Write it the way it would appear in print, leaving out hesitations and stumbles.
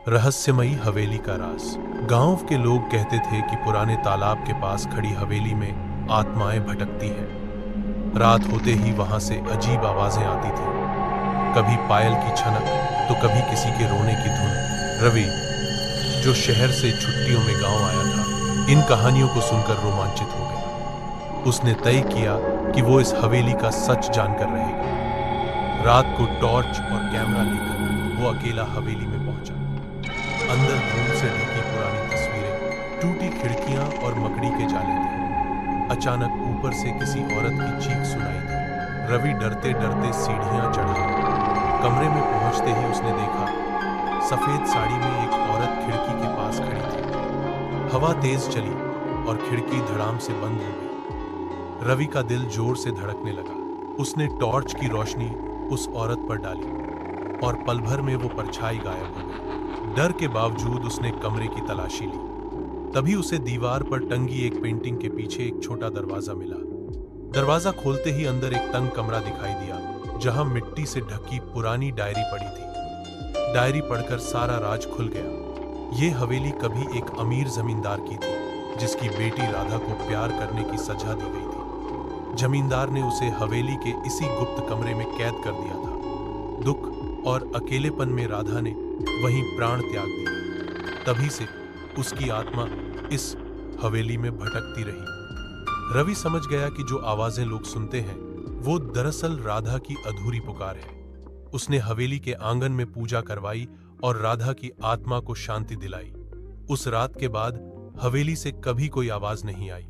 रहस्यमयी हवेली का राज। गांव के लोग कहते थे कि पुराने तालाब के पास खड़ी हवेली में आत्माएं भटकती हैं। रात होते ही वहां से अजीब आवाजें आती थीं, कभी पायल की छनक तो कभी किसी के रोने की धुन। रवि, जो शहर से छुट्टियों में गांव आया था, इन कहानियों को सुनकर रोमांचित हो गया। उसने तय किया कि वो इस हवेली का सच जानकर रहेगा। रात को टॉर्च और कैमरा लेकर वो अकेला हवेली में पहुंचा। अंदर धूल से ढकी पुरानी तस्वीरें, टूटी खिड़कियां और मकड़ी के जाले थे। अचानक ऊपर से किसी औरत की चीख सुनाई दी। रवि डरते डरते सीढ़ियां चढ़ा। कमरे में पहुंचते ही उसने देखा, सफेद साड़ी में एक औरत खिड़की के पास खड़ी थी। हवा तेज चली और खिड़की धड़ाम से बंद हो गई। रवि का दिल जोर से धड़कने लगा। उसने टॉर्च की रोशनी उस औरत पर डाली और पल भर में वो परछाई गायब हो गई। डर के बावजूद उसने कमरे की तलाशी ली। तभी उसे दीवार पर टंगी एक पेंटिंग के पीछे एक छोटा दरवाजा मिला। दरवाजा खोलते ही अंदर एक तंग कमरा दिखाई दिया, जहां मिट्टी से ढकी पुरानी डायरी पड़ी थी। डायरी पढ़कर सारा राज खुल गया। ये हवेली कभी एक अमीर जमींदार की थी, जिसकी बेटी राधा को प्यार करने की सजा दी गई थी। जमींदार ने उसे हवेली के इसी गुप्त कमरे में कैद कर दिया था। दुख और अकेलेपन में राधा ने वहीं प्राण त्याग दिए। तभी से उसकी आत्मा इस हवेली में भटकती रही। रवि समझ गया कि जो आवाजें लोग सुनते हैं, वो दरअसल राधा की अधूरी पुकार है। उसने हवेली के आंगन में पूजा करवाई और राधा की आत्मा को शांति दिलाई। उस रात के बाद हवेली से कभी कोई आवाज नहीं आई।